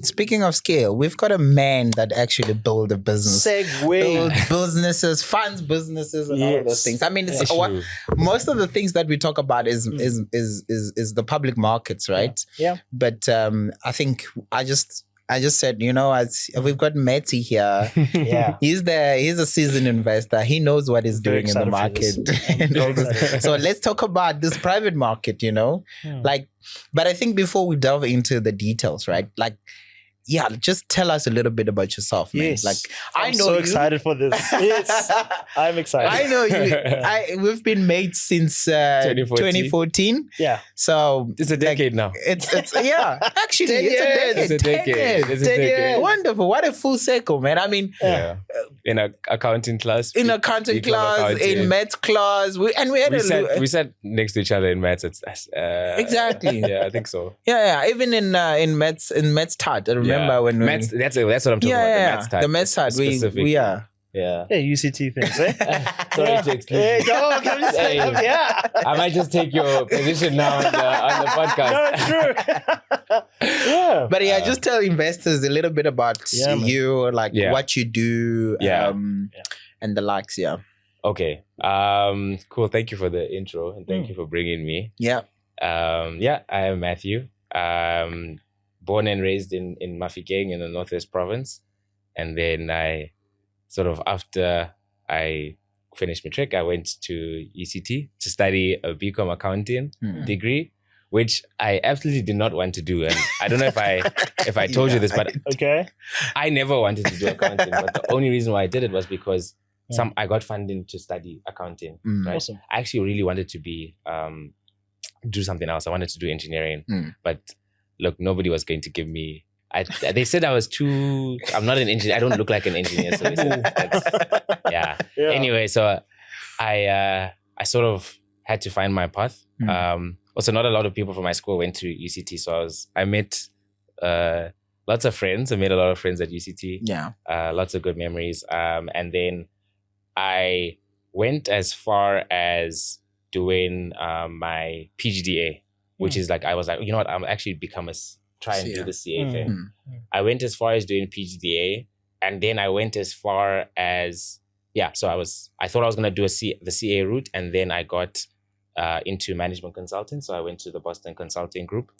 speaking of scale, we've got a man that actually built a business. Build businesses, funds businesses, and all of those things. I mean, it's most of the things that we talk about is the public markets, right? Yeah. But I think I just said, we've got Matty here. He's a seasoned investor. He knows what he's doing in the market. And all this. So let's talk about this private market, but I think before we delve into the details, right? Just tell us a little bit about yourself, man. Yes. I'm so excited for this. Yes, I'm excited. I know you. We've been mates since 2014. Yeah. So it's a decade now. It's actually it's a decade. It's a decade. Wonderful. What a full circle, man. I mean, in an accounting class. In accounting class, in maths class. We sat next to each other in maths. Exactly. Yeah, I think so. Yeah. Even in maths tart. I remember when maths, that's what I'm talking about. The maths tart. We are. Yeah. UCT things, eh? Sorry to exclude you. I might just take your position now on the podcast. No, it's true. But just tell investors a little bit about you, what you do, and the likes. Yeah. Okay. Cool. Thank you for the intro and thank you for bringing me. Yeah. I am Mathew. Born and raised in Mafikeng in the Northwest Province, and then after I finished matric, I went to ECT to study a BCom accounting degree, which I absolutely did not want to do. And I don't know if I told you this, but I never wanted to do accounting. But the only reason why I did it was because I got funding to study accounting. Right? Awesome. I actually really wanted to do something else. I wanted to do engineering, but look, nobody was going to give me. They said I was too. I'm not an engineer. I don't look like an engineer. So they said Anyway, so I sort of had to find my path. Also, not a lot of people from my school went to UCT, so I met lots of friends. I made a lot of friends at UCT. Yeah, lots of good memories. And then I went as far as doing my PGDA, which is I was like, you know what, I'm actually try and do the CA thing. I went as far as doing PGDA, and then I went as far as so I thought I was gonna do the CA route, and then I got into management consulting. So I went to the Boston Consulting Group,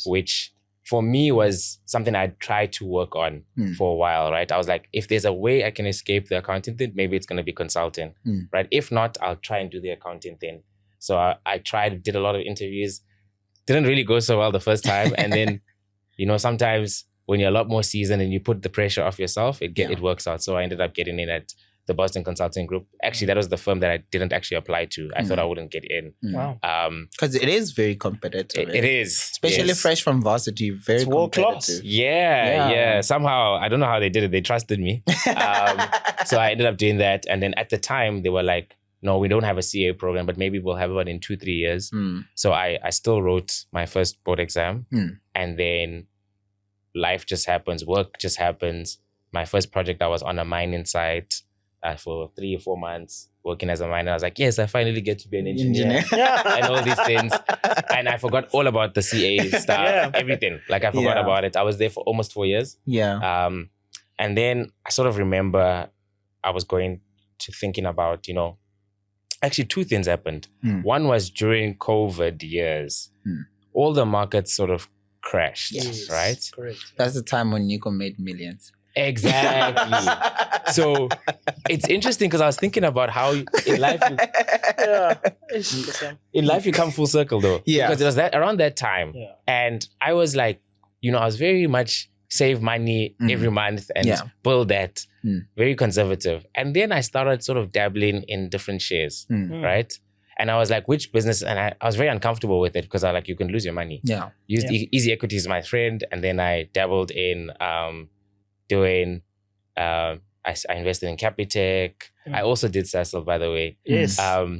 which for me was something I tried to work on for a while, right? I was like, if there's a way I can escape the accounting thing, maybe it's gonna be consulting, right? If not, I'll try and do the accounting thing. So I tried, did a lot of interviews, didn't really go so well the first time, and then sometimes when you're a lot more seasoned and you put the pressure off yourself, it works out. So I ended up getting in at the Boston Consulting Group. Actually, that was the firm that I didn't actually apply to. I thought I wouldn't get in. Wow. Because it is very competitive. It is. Especially fresh from varsity, very competitive. Yeah. Somehow, I don't know how they did it. They trusted me. So I ended up doing that. And then at the time, they were like, no, we don't have a CA program, but maybe we'll have one in 2-3 years. So I still wrote my first board exam. And then life just happens, work just happens. My first project, I was on a mining site for 3 or 4 months working as a miner. I was like, yes, I finally get to be an engineer. And all these things. And I forgot all about the CA stuff, everything. I forgot about it. I was there for almost 4 years. And then I sort of remember I was going to thinking about, actually 2 things happened. One was during COVID years, all the markets sort of crashed, right? Correct. That's the time when Nico made millions. Exactly. So it's interesting because I was thinking about how in life you come full circle though. Yeah. Because it was around that time. Yeah. And I was like, I was very much save money every month and build that. Very conservative. And then I started sort of dabbling in different shares, right? And I was like, which business? And I was very uncomfortable with it because I you can lose your money. Yeah. Used Easy Equity as my friend. And then I dabbled in doing, I invested in Capitec. I also did Cecil, by the way. Yes.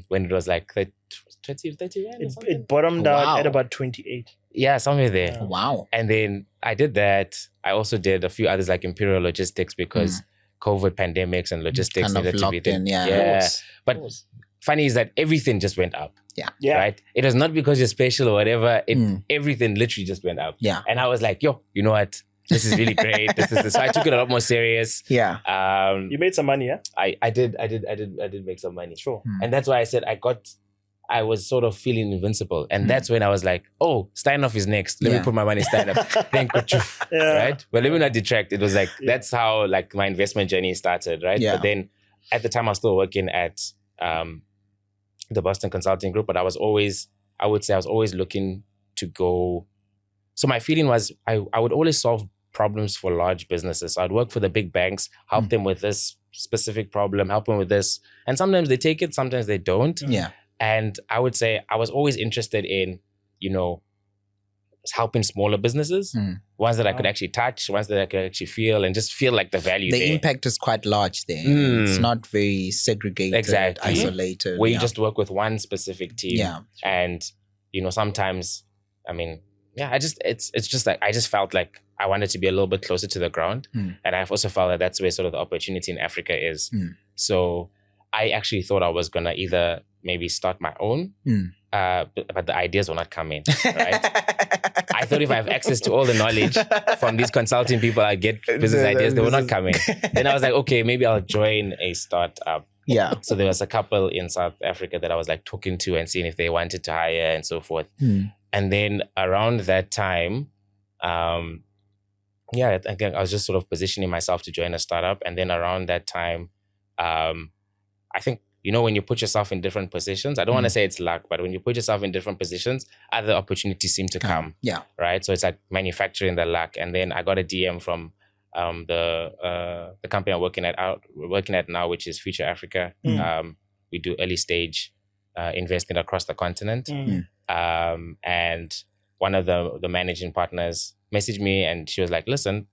When it was 30 Rand or something. It bottomed out at about 28. Yeah, somewhere there. Yeah. Wow. And then I did that. I also did a few others like Imperial Logistics because COVID pandemics and logistics needed to be there. Yeah. But funny is that everything just went up. Yeah. Right? It was not because you're special or whatever. Everything literally just went up. Yeah. And I was like, yo, you know what? this is really great. So I took it a lot more serious. Yeah. You made some money, yeah? I did make some money. Sure. And that's why I said I was sort of feeling invincible. And that's when I was like, oh, Steinhoff is next. Let me put my money in Steinhoff. Then right? But let me not detract. It was like, that's how like my investment journey started, right? Yeah. But then at the time I was still working at the Boston Consulting Group, but I would say I was always looking to go. So my feeling was I would always solve problems for large businesses. So I'd work for the big banks, help them with this specific problem, help them with this. And sometimes they take it, sometimes they don't. Yeah. And I would say I was always interested in, helping smaller businesses, ones that I could actually touch, ones that I could actually feel, and just feel like the value The there. impact is quite large there. It's not very segregated, isolated. Where you just work with one specific team. Yeah. And, sometimes, it's just like, I just felt like I wanted to be a little bit closer to the ground. And I've also felt that that's where sort of the opportunity in Africa is. So I actually thought I was going to either maybe start my own, but the ideas will not come in, right? I thought if I have access to all the knowledge from these consulting people, I get business ideas, they will not come in. Then I was like, okay, maybe I'll join a startup. Yeah. So there was a couple in South Africa that I was like talking to and seeing if they wanted to hire and so forth. And then around that time, again, I was just sort of positioning myself to join a startup. And then around that time, I think, when you put yourself in different positions, I don't want to say it's luck, but when you put yourself in different positions, other opportunities seem to come. Yeah. Right. So it's like manufacturing the luck. And then I got a DM from the company I'm working at now, which is Future Africa. We do early stage investing across the continent. And one of the managing partners messaged me and she was like, listen,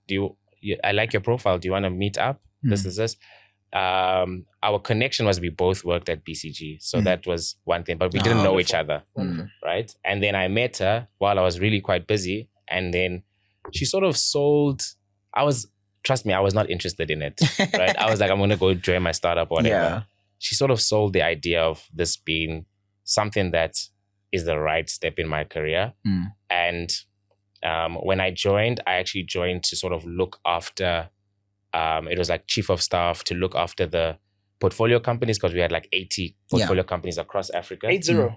I like your profile. Do you want to meet up? This is this. Our connection was we both worked at BCG. So that was one thing, but we didn't know each other. Right. And then I met her while I was really quite busy. And then she sort of sold, trust me, I was not interested in it. Right. I was like, I'm going to go join my startup or whatever. Yeah. She sort of sold the idea of this being something that is the right step in my career. And when I joined, I actually joined to sort of look after, it was like chief of staff to look after the portfolio companies because we had like 80 portfolio companies across Africa. 80.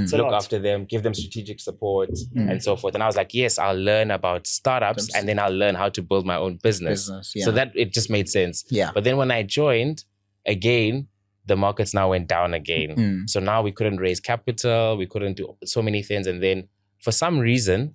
So look after them, give them strategic support and so forth. And I was like, yes, I'll learn about startups and then I'll learn how to build my own business. So that it just made sense. Yeah. But then when I joined, again, the markets now went down again. So now we couldn't raise capital. We couldn't do so many things. And then for some reason,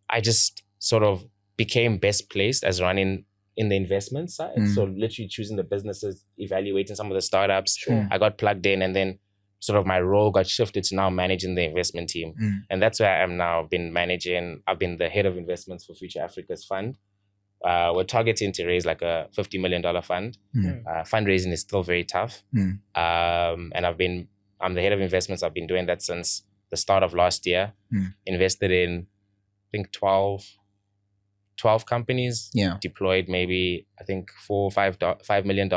I just sort of became best placed as running in the investment side. So literally choosing the businesses, evaluating some of the startups. I got plugged in and then sort of my role got shifted to now managing the investment team. And that's where I am now. I've been the head of investments for Future Africa's fund. We're targeting to raise like a $50 million fund. Fundraising is still very tough. And I'm the head of investments. I've been doing that since the start of last year. Invested in, I think 12 companies, deployed maybe, I think $5 million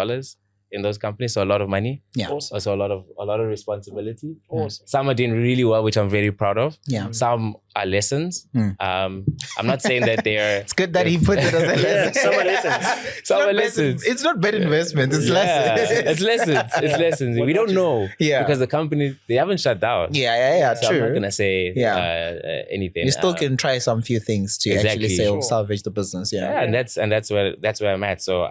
in those companies. So a lot of money. Yeah. Awesome. Also a lot of responsibility. Awesome. Some are doing really well, which I'm very proud of. Yeah. Some are lessons. I'm not saying that they're... It's good that he puts it as a lesson. Some are lessons. Some are lessons. It's not bad investment. It's lessons. It's lessons. It's lessons. We don't know. Yeah. Because the company, they haven't shut down. Yeah. So true. I'm not going to say anything. You still can try some few things to actually salvage the business. Yeah. And that's where I'm at. So